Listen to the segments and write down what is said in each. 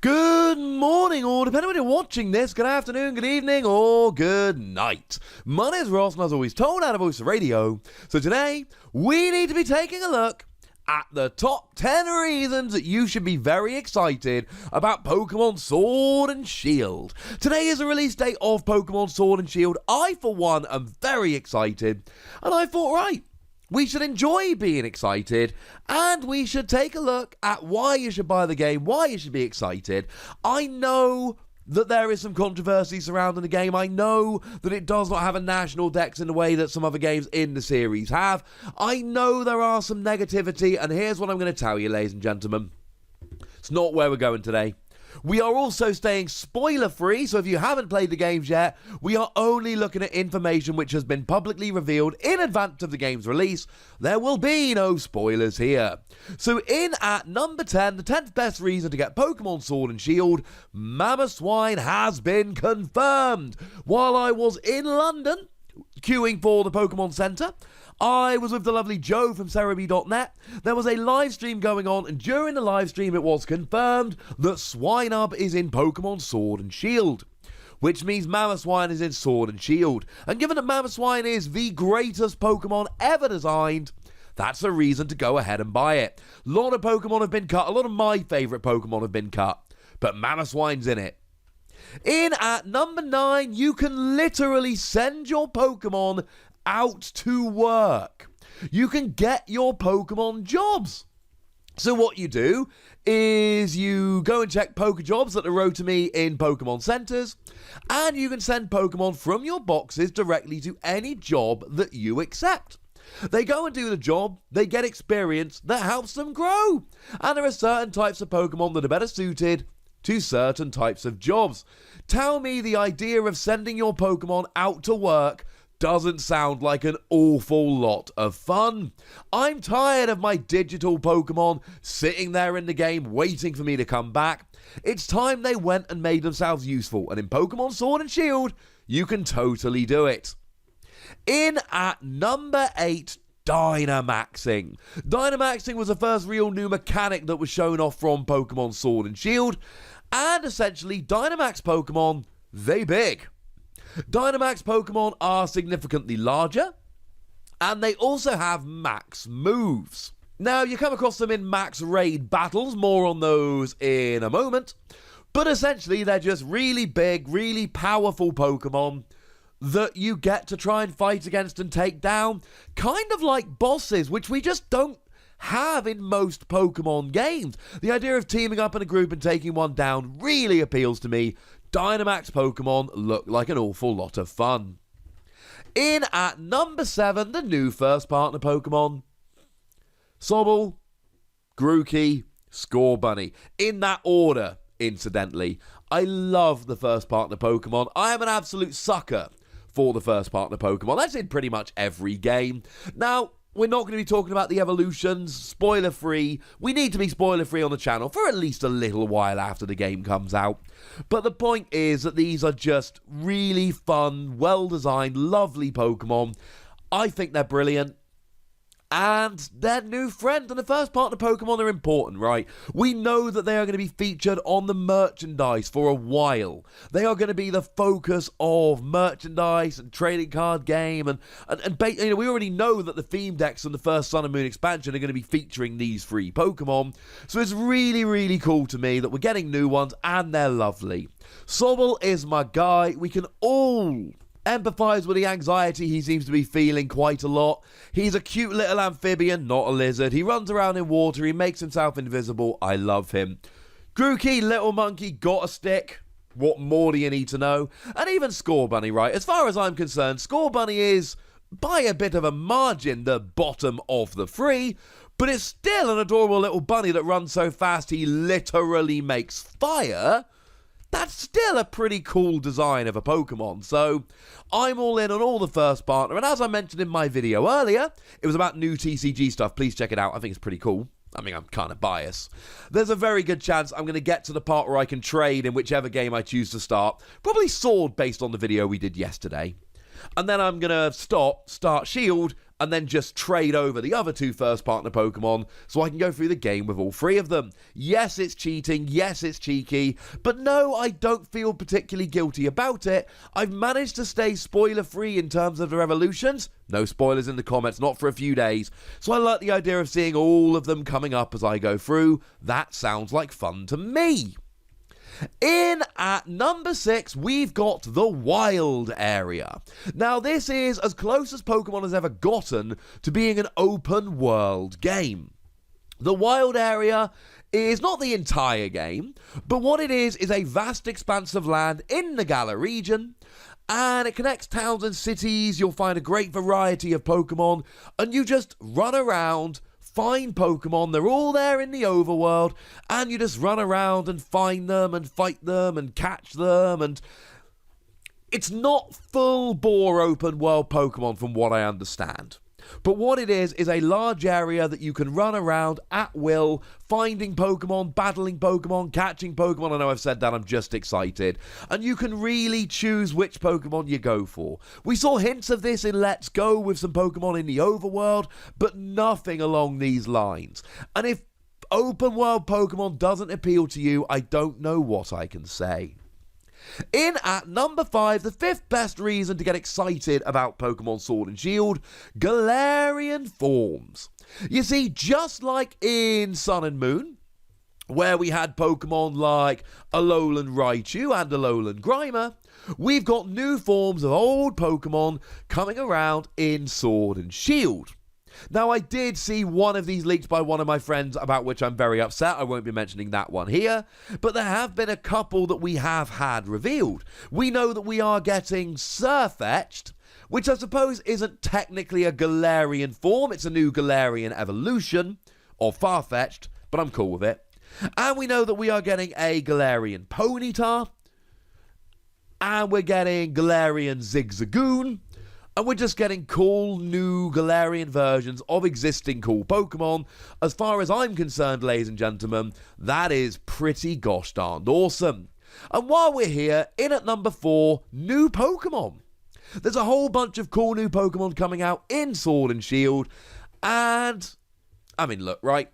Good morning, or depending on when you're watching this, good afternoon, good evening, or good night. My name is Ross, and as always, told out of Voice Radio. So today, we need to be taking a look at the top 10 reasons that you should be very excited about Pokemon Sword and Shield. Today is the release date of Pokemon Sword and Shield. I, for one, am very excited, and I thought, right, we should enjoy being excited, and we should take a look at why you should buy the game, why you should be excited. I know that there is some controversy surrounding the game. I know that it does not have a national dex in the way that some other games in the series have. I know there are some negativity, and here's what I'm going to tell you, ladies and gentlemen. It's not where we're going today. We are also staying spoiler-free, so if you haven't played the games yet, we are only looking at information which has been publicly revealed in advance of the game's release. There will be no spoilers here. So in at number 10, the 10th best reason to get Pokemon Sword and Shield, MAMOSWINE has been confirmed. While I was in London, queuing for the Pokemon Centre, I was with the lovely Joe from Cerebi.net. There was a live stream going on, and during the live stream it was confirmed that Swinub is in Pokemon Sword and Shield, which means Mamoswine is in Sword and Shield. And given that Mamoswine is the greatest Pokemon ever designed, that's a reason to go ahead and buy it. A lot of Pokemon have been cut, a lot of my favourite Pokemon have been cut, but Mamoswine's in it. In at number 9, you can literally send your Pokemon out to work. You can get your Pokemon jobs. So what you do is you go and check Pokejobs that are wrote to me in Pokemon Centers, and you can send Pokemon from your boxes directly to any job that you accept. They go and do the job, they get experience that helps them grow, and there are certain types of Pokemon that are better suited to certain types of jobs. Tell me the idea of sending your Pokemon out to work doesn't sound like an awful lot of fun. I'm tired of my digital Pokemon sitting there in the game waiting for me to come back. It's time they went and made themselves useful, and in Pokemon Sword and Shield, you can totally do it. In at number 8, DYNAMAXing. DYNAMAXing was the first real new mechanic that was shown off from Pokemon Sword and Shield, and essentially Dynamax Pokemon, they big. Dynamax Pokemon are significantly larger, and they also have max moves. Now, you come across them in max raid battles, more on those in a moment, but essentially they're just really big, really powerful Pokemon that you get to try and fight against and take down, kind of like bosses, which we just don't have in most Pokemon games. The idea of teaming up in a group and taking one down really appeals to me. Dynamax Pokemon look like an awful lot of fun. In at number 7, the new first partner Pokemon, Sobble, Grookey, Scorbunny. In that order, incidentally. I love the first partner Pokemon. I am an absolute sucker for the first partner Pokemon. That's in pretty much every game. Now, we're not going to be talking about the evolutions, spoiler-free. We need to be spoiler-free on the channel for at least a little while after the game comes out. But the point is that these are just really fun, well-designed, lovely Pokemon. I think they're brilliant. And their new friend, and the first partner Pokemon are important, right? We know that they are going to be featured on the merchandise for a while. They are going to be the focus of merchandise and trading card game, and we already know that the theme decks from the first Sun and Moon expansion are going to be featuring these 3 Pokemon. So it's really, really cool to me that we're getting new ones, and they're lovely. Sobble is my guy. We can all empathize with the anxiety he seems to be feeling quite a lot. He's a cute little amphibian, not a lizard. He runs around in water. He makes himself invisible. I love him. Grookey, little monkey, got a stick. What more do you need to know? And even Scorbunny, right? As far as I'm concerned, Scorbunny is, by a bit of a margin, the bottom of the 3, but it's still an adorable little bunny that runs so fast he literally makes fire. That's still a pretty cool design of a Pokemon, so I'm all in on all the first partner, and as I mentioned in my video earlier, it was about new TCG stuff. Please check it out. I think it's pretty cool. I mean, I'm kind of biased. There's a very good chance I'm going to get to the part where I can trade in whichever game I choose to start. Probably Sword, based on the video we did yesterday. And then I'm going to start Shield, and then just trade over the other 2 first partner Pokemon so I can go through the game with all 3 of them. Yes, it's cheating. Yes, it's cheeky. But no, I don't feel particularly guilty about it. I've managed to stay spoiler-free in terms of the evolutions. No spoilers in the comments, not for a few days. So I like the idea of seeing all of them coming up as I go through. That sounds like fun to me. In at number 6, we've got the Wild area. Now, this is as close as Pokemon has ever gotten to being an open world game. The Wild area is not the entire game, but what it is a vast expanse of land in the Galar region, and it connects towns and cities. You'll find a great variety of Pokemon, and you just run around, find Pokemon. They're all there in the overworld, and you just run around and find them and fight them and catch them. And it's not full bore open world Pokemon from what I understand. But what it is a large area that you can run around at will, finding Pokemon, battling Pokemon, catching Pokemon. I know I've said that, I'm just excited. And you can really choose which Pokemon you go for. We saw hints of this in Let's Go with some Pokemon in the overworld, but nothing along these lines. And if open world Pokemon doesn't appeal to you, I don't know what I can say. In at number 5, the 5th best reason to get excited about Pokemon Sword and Shield, Galarian forms. You see, just like in Sun and Moon, where we had Pokemon like Alolan Raichu and Alolan Grimer, we've got new forms of old Pokemon coming around in Sword and Shield. Now, I did see one of these leaked by one of my friends, about which I'm very upset. I won't be mentioning that one here. But there have been a couple that we have had revealed. We know that we are getting Sirfetch'd, which I suppose isn't technically a Galarian form. It's a new Galarian evolution, or Farfetch'd, but I'm cool with it. And we know that we are getting a Galarian Ponyta. And we're getting Galarian Zigzagoon. And we're just getting cool new Galarian versions of existing cool Pokemon. As far as I'm concerned, ladies and gentlemen, that is pretty gosh darned awesome. And while we're here, in at number 4, new Pokemon. There's a whole bunch of cool new Pokemon coming out in Sword and Shield. And, I mean, look, right?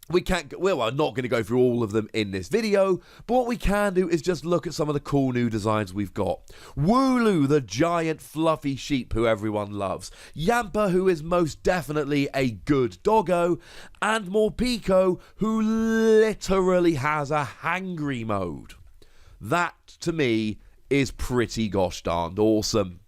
We're not going to go through all of them in this video, but what we can do is just look at some of the cool new designs we've got. Wooloo, the giant fluffy sheep who everyone loves. Yamper, who is most definitely a good doggo. And Morpeko, who literally has a hangry mode. That, to me, is pretty gosh darned awesome.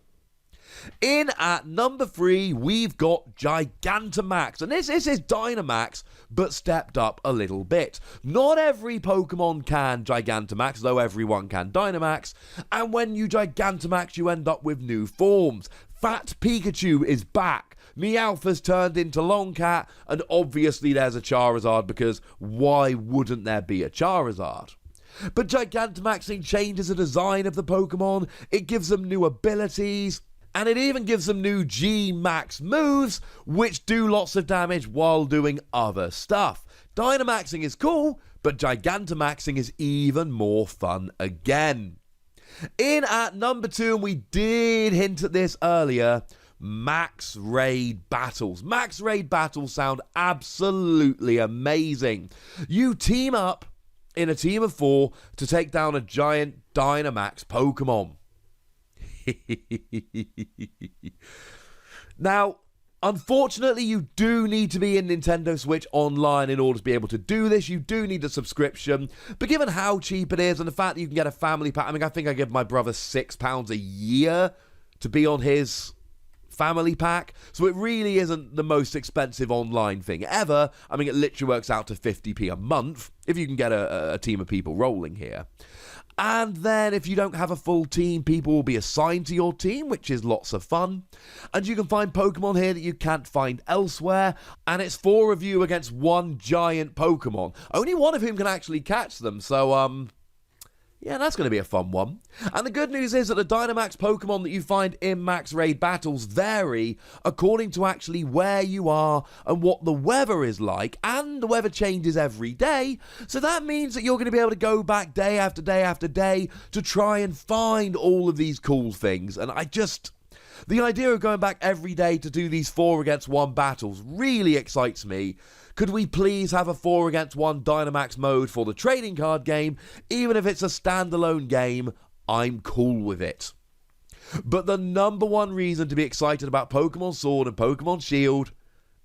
In at number 3, we've got Gigantamax. And this is Dynamax, but stepped up a little bit. Not every Pokemon can Gigantamax, though everyone can Dynamax. And when you Gigantamax, you end up with new forms. Fat Pikachu is back. Meowth's turned into Longcat. And obviously there's a Charizard, because why wouldn't there be a Charizard? But Gigantamaxing changes the design of the Pokemon. It gives them new abilities. And it even gives them new G-Max moves, which do lots of damage while doing other stuff. Dynamaxing is cool, but Gigantamaxing is even more fun again. In at number 2, and we did hint at this earlier, Max Raid Battles. Max Raid Battles sound absolutely amazing. You team up in a team of 4 to take down a giant Dynamax Pokemon. Now, unfortunately, you do need to be in Nintendo Switch Online in order to be able to do this. You do need a subscription. But given how cheap it is and the fact that you can get a family pack, I mean, I think I give my brother £6 a year to be on his family pack. So it really isn't the most expensive online thing ever. I mean, it literally works out to 50p a month if you can get a team of people rolling here. And then if you don't have a full team, people will be assigned to your team, which is lots of fun. And you can find Pokemon here that you can't find elsewhere. And it's 4 of you against 1 giant Pokemon. Only one of whom can actually catch them. So, yeah, that's going to be a fun one. And the good news is that the Dynamax Pokemon that you find in Max Raid Battles vary according to actually where you are and what the weather is like. And the weather changes every day. So that means that you're going to be able to go back day after day after day to try and find all of these cool things. And The idea of going back every day to do these 4 against 1 battles really excites me. Could we please have a 4 against 1 Dynamax mode for the trading card game? Even if it's a standalone game, I'm cool with it. But the number one reason to be excited about Pokemon Sword and Pokemon Shield,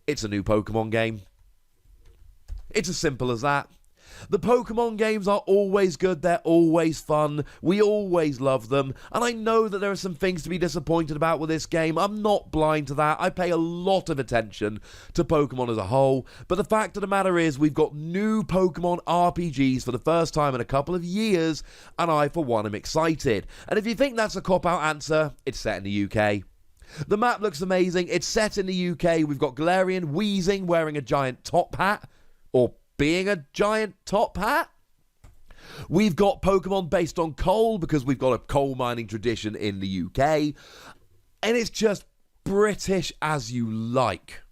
it's a new Pokemon game. It's as simple as that. The Pokemon games are always good, they're always fun, we always love them, and I know that there are some things to be disappointed about with this game. I'm not blind to that. I pay a lot of attention to Pokemon as a whole, but the fact of the matter is we've got new Pokemon RPGs for the first time in a couple of years, and I for one am excited. And if you think that's a cop-out answer, it's set in the UK. The map looks amazing, it's set in the UK, we've got Galarian wheezing, wearing a giant top hat, or being a giant top hat. We've got Pokemon based on coal because we've got a coal mining tradition in the UK. And it's just British as you like.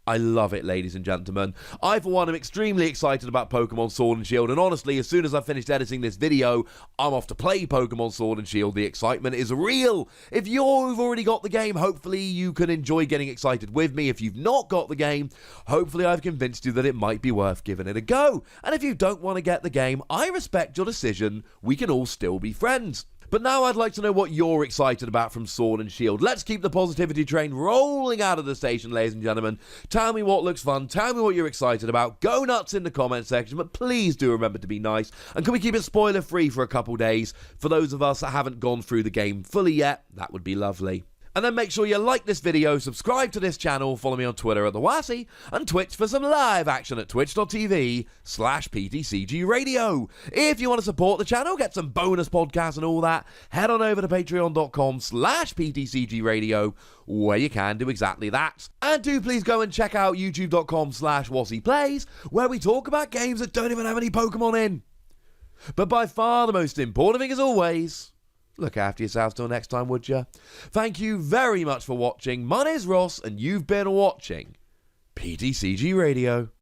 I love it, ladies and gentlemen. I, for one, am extremely excited about Pokemon Sword and Shield, and honestly, as soon as I've finished editing this video, I'm off to play Pokemon Sword and Shield. The excitement is real. If you've already got the game, hopefully you can enjoy getting excited with me. If you've not got the game, hopefully I've convinced you that it might be worth giving it a go. And if you don't want to get the game, I respect your decision. We can all still be friends. But now I'd like to know what you're excited about from Sword and Shield. Let's keep the positivity train rolling out of the station, ladies and gentlemen. Tell me what looks fun. Tell me what you're excited about. Go nuts in the comment section, but please do remember to be nice. And can we keep it spoiler-free for a couple days? For those of us that haven't gone through the game fully yet, that would be lovely. And then make sure you like this video, subscribe to this channel, follow me on Twitter at TheWassy, and Twitch for some live action at twitch.tv/PTCGRadio. If you want to support the channel, get some bonus podcasts and all that, head on over to patreon.com/PTCGRadio, where you can do exactly that. And do please go and check out youtube.com/WassyPlays, where we talk about games that don't even have any Pokemon in. But by far the most important thing, as always, look after yourselves till next time, would you? Thank you very much for watching. My name's Ross, and you've been watching PTCG Radio.